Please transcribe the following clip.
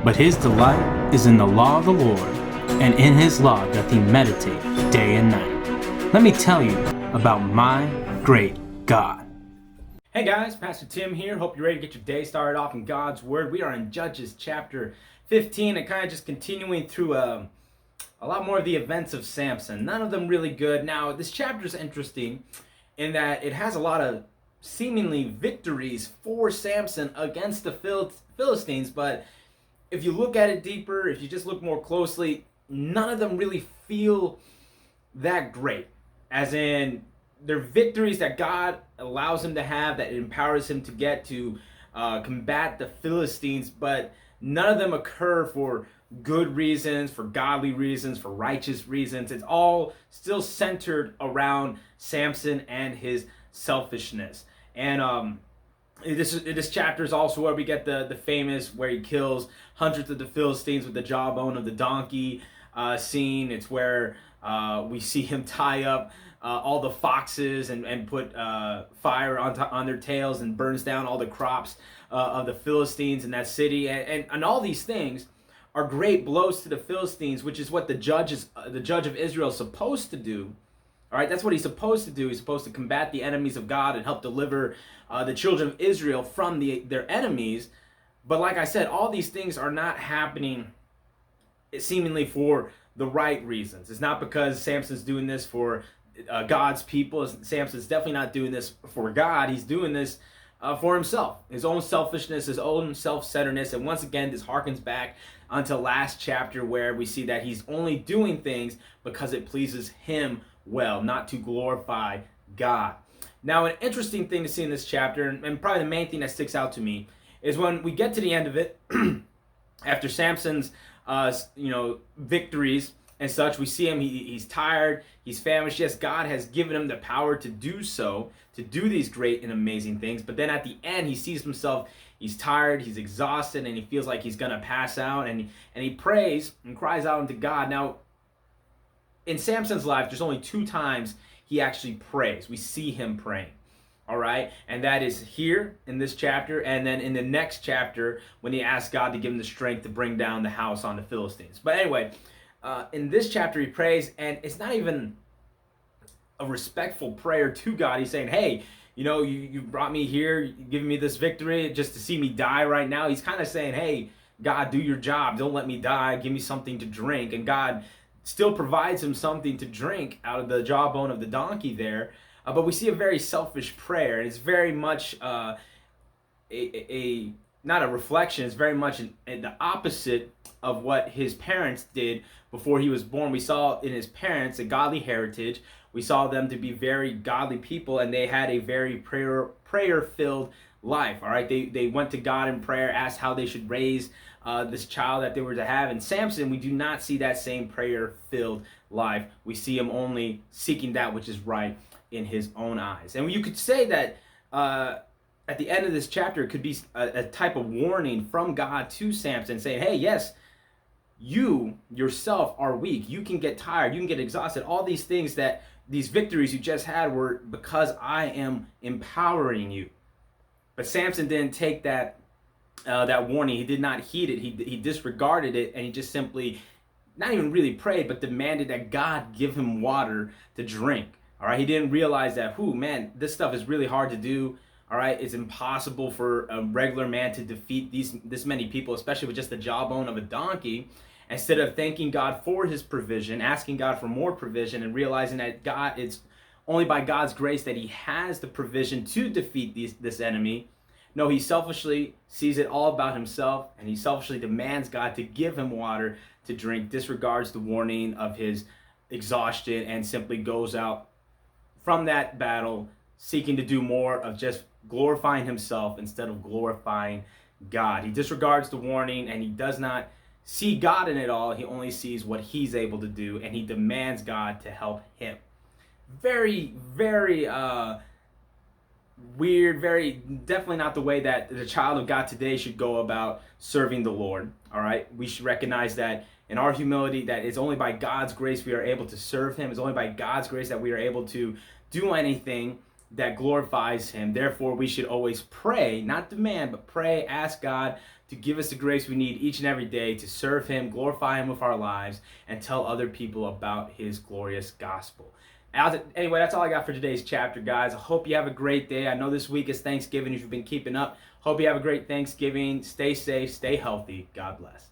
But his delight is in the law of the Lord, and in his law doth he meditate day and night. Let me tell you about my great God. Hey guys, Pastor Tim here. Hope you're ready to get your day started off in God's Word. We are in Judges chapter 15 and kind of just continuing through a lot more of the events of Samson. None of them really good. Now, this chapter is interesting in that it has a lot of seemingly victories for Samson against the Philistines, but if you look at it deeper, if you just look more closely, none of them really feel that great. As in, they're victories that God allows him to have, that empowers him to get to combat the Philistines, but none of them occur for good reasons, for godly reasons, for righteous reasons. It's all still centered around Samson and his selfishness. And this chapter is also where we get the famous, where he kills hundreds of the Philistines with the jawbone of the donkey scene. It's where we see him tie up all the foxes and put fire on their tails and burns down all the crops of the Philistines in that city. And all these things are great blows to the Philistines, which is what the judge of Israel is supposed to do. All right, that's what he's supposed to do. He's supposed to combat the enemies of God and help deliver the children of Israel from their enemies. But like I said, all these things are not happening seemingly for the right reasons. It's not because Samson's doing this for God's people. Samson's definitely not doing this for God. He's doing this for himself, his own selfishness, his own self-centeredness. And once again, this harkens back onto last chapter, where we see that he's only doing things because it pleases him well, not to glorify God. Now, an interesting thing to see in this chapter, and probably the main thing that sticks out to me, is when we get to the end of it, after Samson's victories and such, we see him, he's tired, he's famished. Yes, God has given him the power to do so, to do these great and amazing things. But then at the end, he sees himself, he's tired, he's exhausted, and he feels like he's going to pass out. And he prays and cries out unto God. Now, in Samson's life, there's only 2 times he actually prays. We see him praying. All right, and that is here in this chapter, and then in the next chapter when he asks God to give him the strength to bring down the house on the Philistines. But anyway, in this chapter he prays, and it's not even a respectful prayer to God. He's saying, hey, you brought me here, you're giving me this victory just to see me die right now. He's kind of saying, hey, God, do your job. Don't let me die. Give me something to drink. And God still provides him something to drink out of the jawbone of the donkey there. But we see a very selfish prayer, and it's very much not a reflection. It's very much the opposite of what his parents did before he was born. We saw in his parents a godly heritage. We saw them to be very godly people, and they had a very prayer-filled life. All right, they went to God in prayer, asked how they should raise this child that they were to have. And Samson, we do not see that same prayer-filled life. We see him only seeking that which is right in his own eyes. And you could say that at the end of this chapter, it could be a type of warning from God to Samson, saying, hey, yes, you yourself are weak. You can get tired. You can get exhausted. All these things, that these victories you just had, were because I am empowering you. But Samson didn't take that warning. He did not heed it. He disregarded it, and he just simply, not even really prayed, but demanded that God give him water to drink. All right, he didn't realize that, this stuff is really hard to do. All right, it's impossible for a regular man to defeat this many people, especially with just the jawbone of a donkey. Instead of thanking God for his provision, asking God for more provision, and realizing that it's only by God's grace that he has the provision to defeat this enemy. No, he selfishly sees it all about himself, and he selfishly demands God to give him water to drink, disregards the warning of his exhaustion, and simply goes out from that battle seeking to do more of just glorifying himself instead of glorifying God. He disregards the warning, and he does not see God in it all. He only sees what he's able to do, and he demands God to help him. Very, very weird, very definitely not the way that the child of God today should go about serving the Lord. All right, we should recognize that in our humility, that it's only by God's grace we are able to serve him. It's only by God's grace that we are able to do anything that glorifies him. Therefore, we should always pray, not demand, but pray, ask God to give us the grace we need each and every day to serve Him, glorify Him with our lives, and tell other people about His glorious gospel. Anyway, that's all I got for today's chapter, guys. I hope you have a great day. I know this week is Thanksgiving if you've been keeping up. Hope you have a great Thanksgiving. Stay safe, stay healthy. God bless.